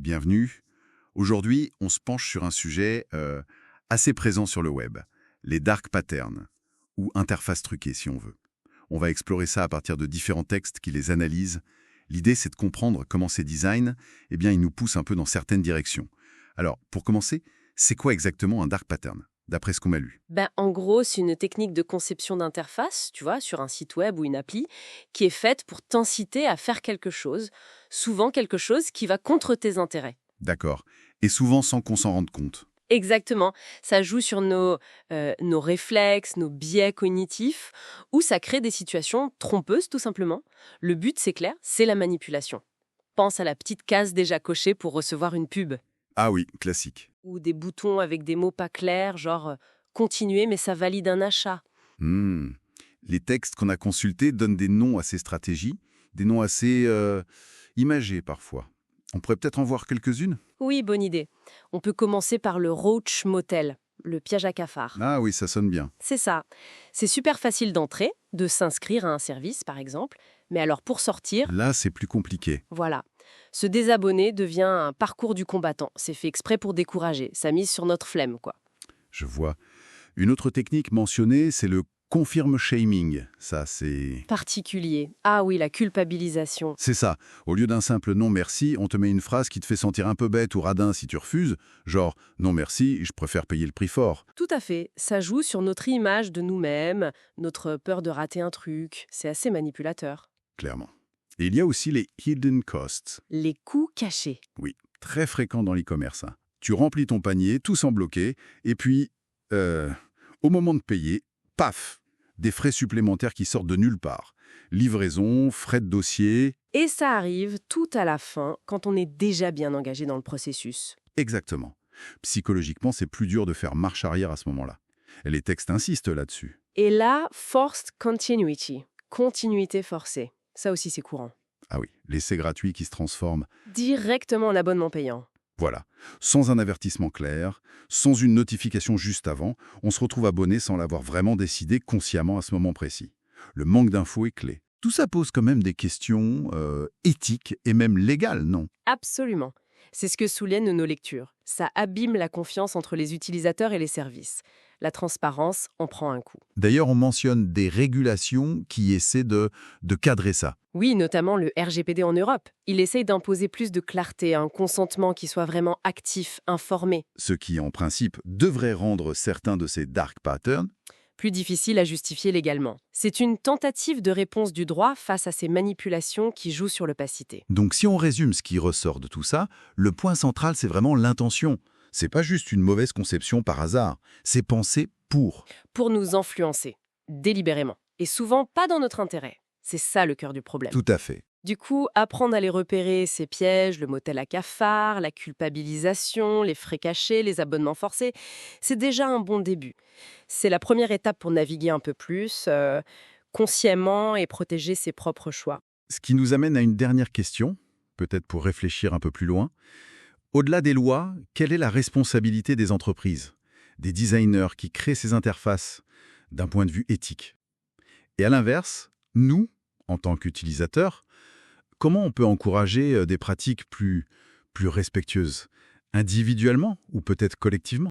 bienvenue. Aujourd'hui, on se penche sur un sujet assez présent sur le web, les dark patterns, ou interfaces truquées si on veut. On va explorer ça à partir de différents textes qui les analysent. L'idée, c'est de comprendre comment ces designs, ils nous poussent un peu dans certaines directions. Alors, pour commencer, c'est quoi exactement un dark pattern, d'après ce qu'on m'a lu? En gros, c'est une technique de conception d'interface, tu vois, sur un site web ou une appli, qui est faite pour t'inciter à faire quelque chose, souvent quelque chose qui va contre tes intérêts. D'accord. Et souvent sans qu'on s'en rende compte. Exactement, ça joue sur nos réflexes, nos biais cognitifs, ou ça crée des situations trompeuses tout simplement. Le but, c'est clair, c'est la manipulation. Pense à la petite case déjà cochée pour recevoir une pub. Ah oui, classique. Ou des boutons avec des mots pas clairs, genre continuer mais ça valide un achat. Hmm. Les textes qu'on a consultés donnent des noms à ces stratégies, des noms assez imagés parfois. On pourrait peut-être en voir quelques-unes? Oui, bonne idée. On peut commencer par le roach motel, le piège à cafard. Ah oui, ça sonne bien. C'est ça. C'est super facile d'entrer, de s'inscrire à un service par exemple, mais alors pour sortir, Là, c'est plus compliqué. voilà. Se désabonner devient un parcours du combattant. C'est fait exprès pour décourager. Ça mise sur notre flemme, quoi. Je vois. Une autre technique mentionnée, c'est le confirm shaming. Ça, c'est... Particulier. Ah oui, la culpabilisation. C'est ça. Au lieu d'un simple non merci, on te met une phrase qui te fait sentir un peu bête ou radin si tu refuses. Genre, non merci, je préfère payer le prix fort. Tout à fait. Ça joue sur notre image de nous-mêmes, notre peur de rater un truc. C'est assez manipulateur. Clairement. Et il y a aussi les hidden costs. Les coûts cachés. Oui, très fréquent dans l'e-commerce. Tu remplis ton panier, tout sans bloquer, et puis, au moment de payer, paf, des frais supplémentaires qui sortent de nulle part. Livraison, frais de dossier. Et ça arrive tout à la fin, quand on est déjà bien engagé dans le processus. Exactement. Psychologiquement, c'est plus dur de faire marche arrière à ce moment-là. Et les textes insistent là-dessus. Et là, forced continuity, continuité forcée. Ça aussi, c'est courant. Ah oui, l'essai gratuit qui se transforme. Directement en abonnement payant. Voilà. Sans un avertissement clair, sans une notification juste avant, on se retrouve abonné sans l'avoir vraiment décidé consciemment à ce moment précis. Le manque d'infos est clé. Tout ça pose quand même des questions éthiques et même légales, non? Absolument. C'est ce que soulignent nos lectures. Ça abîme la confiance entre les utilisateurs et les services. La transparence en prend un coup. D'ailleurs, on mentionne des régulations qui essaient de cadrer ça. Oui, notamment le RGPD en Europe. Il essaye d'imposer plus de clarté, un consentement qui soit vraiment actif, informé. Ce qui, en principe, devrait rendre certains de ces dark patterns Plus difficile à justifier légalement. C'est une tentative de réponse du droit face à ces manipulations qui jouent sur l'opacité. Donc si on résume ce qui ressort de tout ça, le point central, c'est vraiment l'intention. C'est pas juste une mauvaise conception par hasard, c'est pensé pour. Pour nous influencer, délibérément. Et souvent pas dans notre intérêt. C'est ça le cœur du problème. Tout à fait. Du coup, apprendre à les repérer, ces pièges, le motel à cafard, la culpabilisation, les frais cachés, les abonnements forcés, c'est déjà un bon début. C'est la première étape pour naviguer un peu plus, consciemment et protéger ses propres choix. Ce qui nous amène à une dernière question, peut-être pour réfléchir un peu plus loin. Au-delà des lois, quelle est la responsabilité des entreprises, des designers qui créent ces interfaces, d'un point de vue éthique? Et à l'inverse, nous, en tant qu'utilisateurs, comment on peut encourager des pratiques plus respectueuses, individuellement ou peut-être collectivement?